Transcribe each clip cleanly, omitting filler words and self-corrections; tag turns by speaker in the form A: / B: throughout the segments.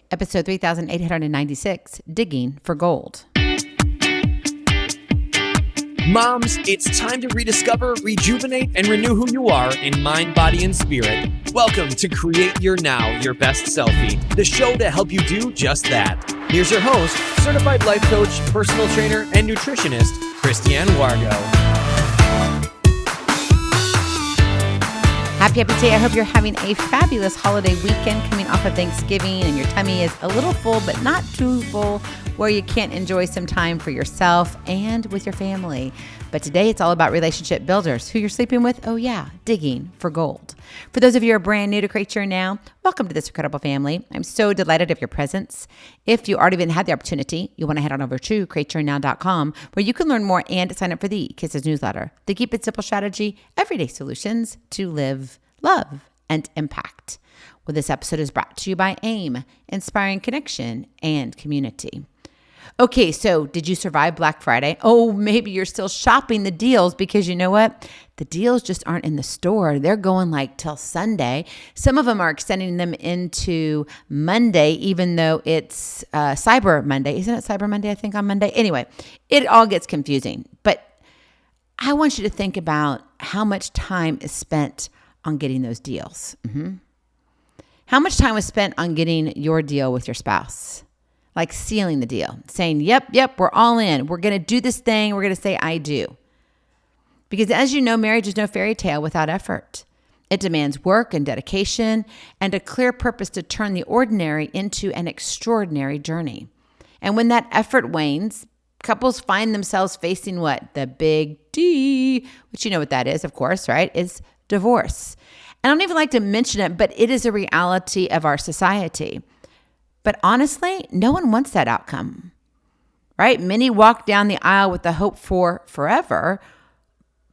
A: episode 3896, Digging for Gold.
B: Moms, it's time to rediscover, rejuvenate, and renew who you are in mind, body, and spirit. Welcome to Create Your Now, Your Best Selfie, the show to help you do just that. Here's your host, certified life coach, personal trainer, and nutritionist, Christiane Wargo.
A: Happy day. I hope you're having a fabulous holiday weekend coming off of Thanksgiving and your tummy is a little full, but not too full, where you can't enjoy some time for yourself and with your family. But today it's all about relationship builders. Who you're sleeping with? Oh yeah, digging for gold. For those of you who are brand new to Create Your Now, welcome to this incredible family. I'm so delighted of your presence. If you already even had the opportunity, you want to head on over to createyournow.com, where you can learn more and sign up for the Kisses newsletter, the Keep It Simple strategy, everyday solutions to live, love, and impact. Well, this episode is brought to you by AIM, Inspiring Connection and Community. Okay, so did you survive Black Friday? Oh, maybe you're still shopping the deals because you know what? The deals just aren't in the store. They're going like till Sunday. Some of them are extending them into Monday, even though it's Cyber Monday. Isn't it Cyber Monday, I think, on Monday? Anyway, it all gets confusing. But I want you to think about how much time is spent on getting those deals. How much time was spent on getting your deal with your spouse? Like sealing the deal, saying, yep, we're all in. We're going to do this thing. We're going to say, I do. Because as you know, marriage is no fairy tale without effort. It demands work and dedication and a clear purpose to turn the ordinary into an extraordinary journey. And when that effort wanes, couples find themselves facing what? The big D, which you know what that is, of course, right? Is divorce. And I don't even like to mention it, but it is a reality of our society. But honestly, no one wants that outcome, right? Many walk down the aisle with the hope for forever,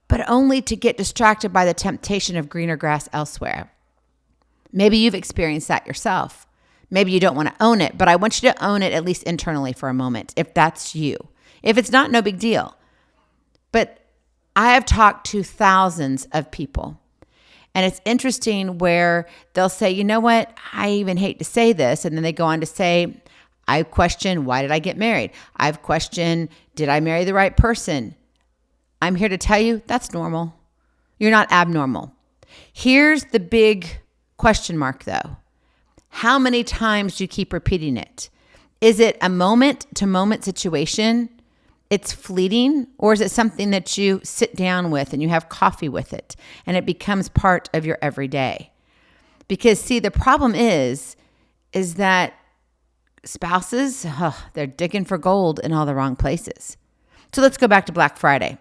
A: but only to get distracted by the temptation of greener grass elsewhere. Maybe you've experienced that yourself. Maybe you don't want to own it, but I want you to own it at least internally for a moment, if that's you. If it's not, no big deal. But I have talked to thousands of people. And it's interesting where they'll say, you know what, I even hate to say this. And then they go on to say, I've questioned, why did I get married? I've questioned, did I marry the right person? I'm here to tell you that's normal. You're not abnormal. Here's the big question mark though. How many times do you keep repeating it? Is it a moment-to-moment situation? It's fleeting, or is it something that you sit down with and you have coffee with it and it becomes part of your everyday? Because see, the problem is that spouses, they're digging for gold in all the wrong places. So let's go back to Black Friday.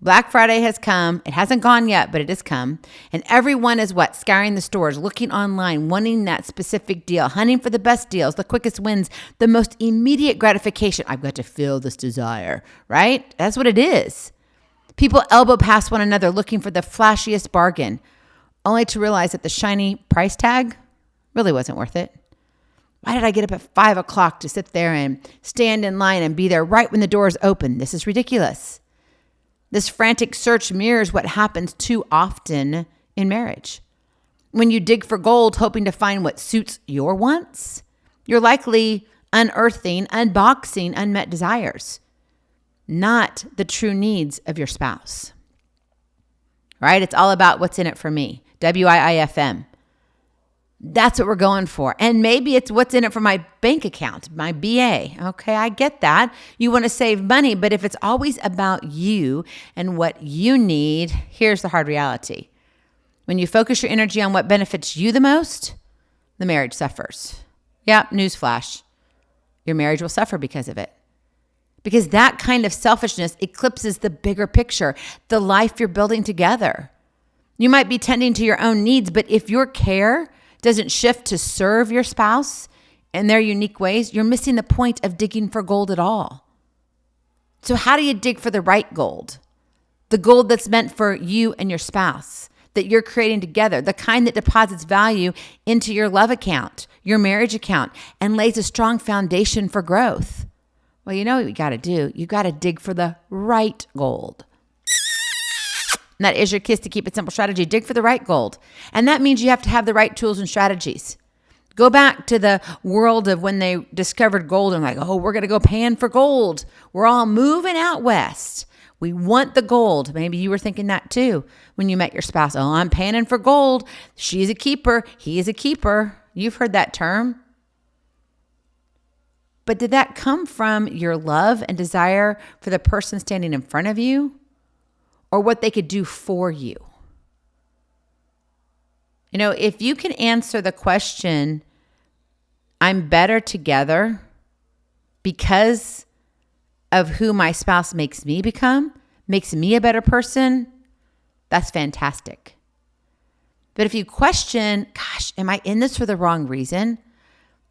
A: Black Friday has come. It hasn't gone yet, but it has come. And everyone is what? Scouring the stores, looking online, wanting that specific deal, hunting for the best deals, the quickest wins, the most immediate gratification. I've got to feel this desire, right? That's what it is. People elbow past one another looking for the flashiest bargain, only to realize that the shiny price tag really wasn't worth it. Why did I get up at 5 o'clock to sit there and stand in line and be there right when the doors open? This is ridiculous. This frantic search mirrors what happens too often in marriage. When you dig for gold, hoping to find what suits your wants, you're likely unearthing, unboxing unmet desires, not the true needs of your spouse. Right? It's all about what's in it for me. WIIFM. That's what we're going for. And maybe it's what's in it for my bank account, my BA. Okay, I get that. You want to save money, but if it's always about you and what you need, here's the hard reality. When you focus your energy on what benefits you the most, the marriage suffers. Yeah, newsflash. Your marriage will suffer because of it. Because that kind of selfishness eclipses the bigger picture, the life you're building together. You might be tending to your own needs, but if your care doesn't shift to serve your spouse in their unique ways, you're missing the point of digging for gold at all. So how do you dig for the right gold? The gold that's meant for you and your spouse, that you're creating together, the kind that deposits value into your love account, your marriage account, and lays a strong foundation for growth. Well, you know what you got to do? You got to dig for the right gold. And that is your kiss to keep it simple strategy. Dig for the right gold. And that means you have to have the right tools and strategies. Go back to the world of when they discovered gold and like, oh, we're going to go pan for gold. We're all moving out west. We want the gold. Maybe you were thinking that too when you met your spouse. Oh, I'm panning for gold. She's a keeper. He is a keeper. You've heard that term. But did that come from your love and desire for the person standing in front of you, or what they could do for you? You know, if you can answer the question, I'm better together because of who my spouse makes me become, makes me a better person, that's fantastic. But if you question, gosh, am I in this for the wrong reason?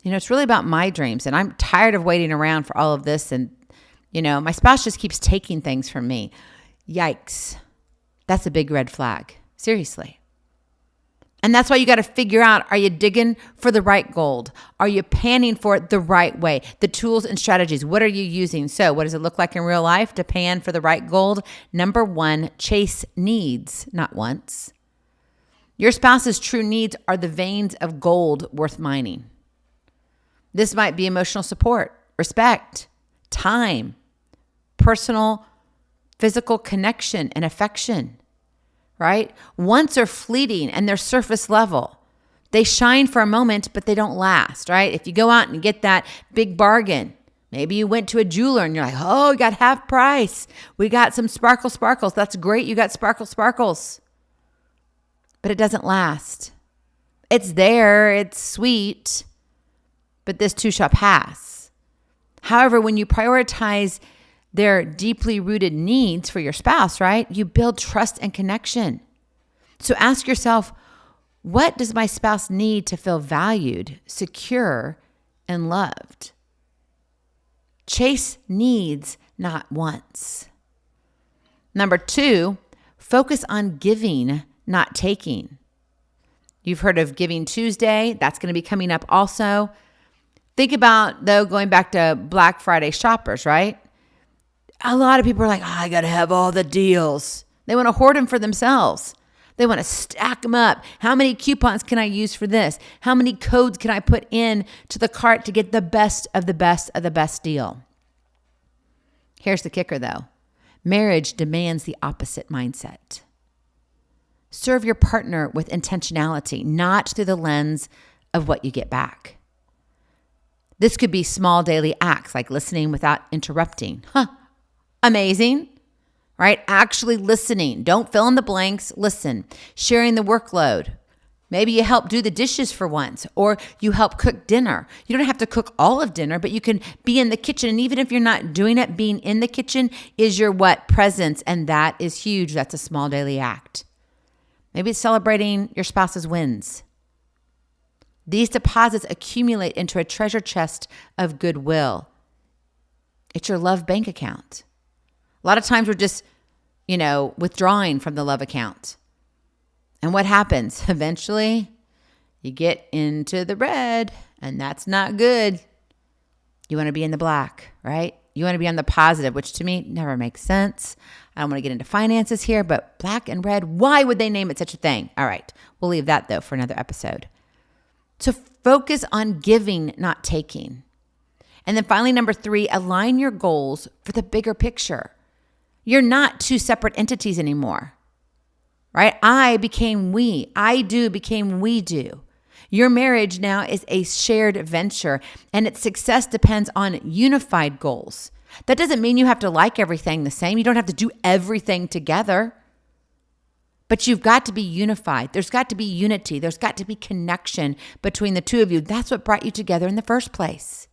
A: You know, it's really about my dreams, and I'm tired of waiting around for all of this. And, you know, my spouse just keeps taking things from me. Yikes. That's a big red flag. Seriously. And that's why you got to figure out, are you digging for the right gold? Are you panning for it the right way? The tools and strategies, what are you using? So what does it look like in real life to pan for the right gold? Number one, chase needs, not wants. Your spouse's true needs are the veins of gold worth mining. This might be emotional support, respect, time, personal, physical connection and affection. Right? Wants are fleeting and they're surface level. They shine for a moment, but they don't last, right? If you go out and get that big bargain, maybe you went to a jeweler and you're like, oh, we got half price. We got some sparkles. That's great. You got sparkles. But it doesn't last. It's there. It's sweet. But this too shall pass. However, when you prioritize their deeply rooted needs for your spouse, right? You build trust and connection. So ask yourself, what does my spouse need to feel valued, secure, and loved? Chase needs, not wants. Number two, focus on giving, not taking. You've heard of Giving Tuesday. That's going to be coming up also. Think about, though, going back to Black Friday shoppers, right? A lot of people are like, oh, I got to have all the deals. They want to hoard them for themselves. They want to stack them up. How many coupons can I use for this? How many codes can I put in to the cart to get the best of the best of the best deal? Here's the kicker, though. Marriage demands the opposite mindset. Serve your partner with intentionality, not through the lens of what you get back. This could be small daily acts like listening without interrupting. Amazing, right? Actually listening. Don't fill in the blanks. Listen. Sharing the workload. Maybe you help do the dishes for once, or you help cook dinner. You don't have to cook all of dinner, but you can be in the kitchen. And even if you're not doing it, being in the kitchen is your presence. And that is huge. That's a small daily act. Maybe it's celebrating your spouse's wins. These deposits accumulate into a treasure chest of goodwill. It's your love bank account. A lot of times we're just, withdrawing from the love account. And what happens? Eventually, you get into the red, and that's not good. You want to be in the black, right? You want to be on the positive, which to me never makes sense. I don't want to get into finances here, but black and red, why would they name it such a thing? All right, we'll leave that, though, for another episode. So focus on giving, not taking. And then finally, number 3, align your goals for the bigger picture. You're not two separate entities anymore, right? I became we. I do became we do. Your marriage now is a shared venture, and its success depends on unified goals. That doesn't mean you have to like everything the same. You don't have to do everything together. But you've got to be unified. There's got to be unity. There's got to be connection between the two of you. That's what brought you together in the first place.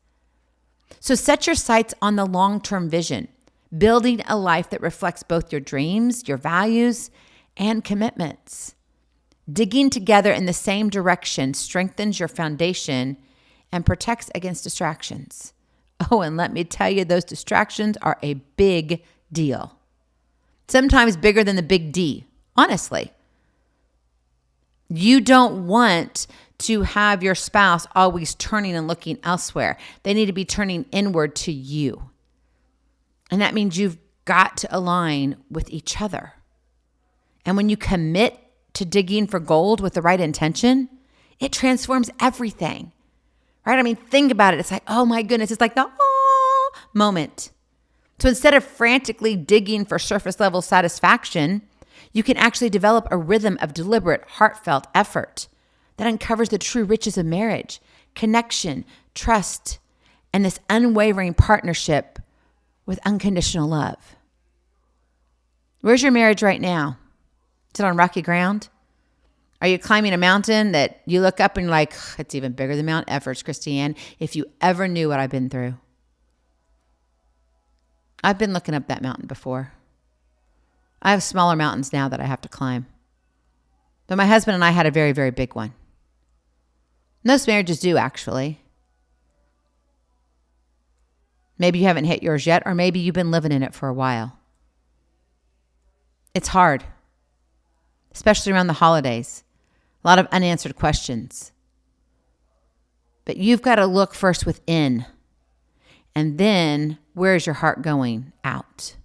A: So set your sights on the long-term vision, building a life that reflects both your dreams, your values, and commitments. Digging together in the same direction strengthens your foundation and protects against distractions. Oh, and let me tell you, those distractions are a big deal. Sometimes bigger than the big D, honestly. You don't want to have your spouse always turning and looking elsewhere. They need to be turning inward to you. And that means you've got to align with each other. And when you commit to digging for gold with the right intention, it transforms everything. right? I mean, think about it. It's like, oh my goodness, it's like the oh moment. So instead of frantically digging for surface level satisfaction, you can actually develop a rhythm of deliberate, heartfelt effort that uncovers the true riches of marriage, connection, trust, and this unwavering partnership with unconditional love. Where's your marriage right now? Is it on rocky ground? Are you climbing a mountain that you look up and you're like, it's even bigger than Mount Everest, Christiane? If you ever knew what I've been through. I've been looking up that mountain before. I have smaller mountains now that I have to climb. But my husband and I had a very, very big one. Most marriages do, actually. Maybe you haven't hit yours yet, or maybe you've been living in it for a while. It's hard, especially around the holidays. A lot of unanswered questions. But you've got to look first within. And then, where is your heart going out?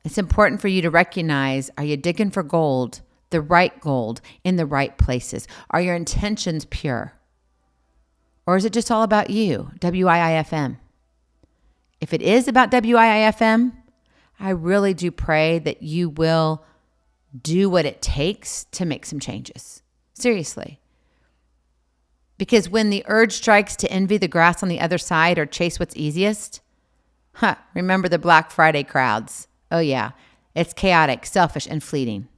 A: It's important for you to recognize, are you digging for gold, the right gold, in the right places? Are your intentions pure? Or is it just all about you, WIIFM? If it is about WIIFM, I really do pray that you will do what it takes to make some changes. Seriously. Because when the urge strikes to envy the grass on the other side or chase what's easiest, remember the Black Friday crowds. Oh yeah, it's chaotic, selfish, and fleeting.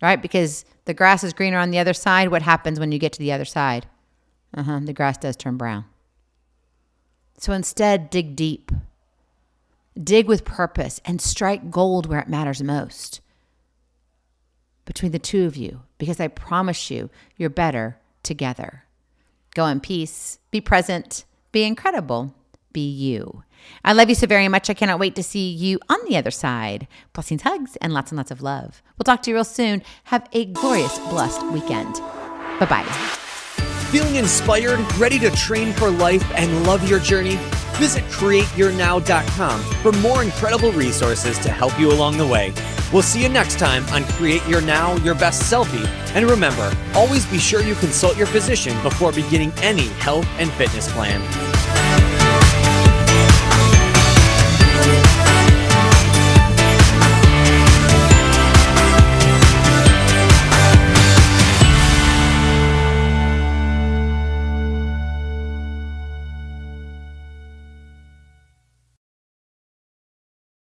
A: Right? Because the grass is greener on the other side. What happens when you get to the other side? The grass does turn brown. So instead, dig deep. Dig with purpose and strike gold where it matters most. Between the two of you, because I promise you, you're better together. Go in peace, be present, be incredible, be you. I love you so very much. I cannot wait to see you on the other side. Blessings, hugs, and lots of love. We'll talk to you real soon. Have a glorious, blessed weekend. Bye-bye.
B: Feeling inspired, ready to train for life and love your journey? Visit createyournow.com for more incredible resources to help you along the way. We'll see you next time on Create Your Now, Your Best Selfie. And remember, always be sure you consult your physician before beginning any health and fitness plan.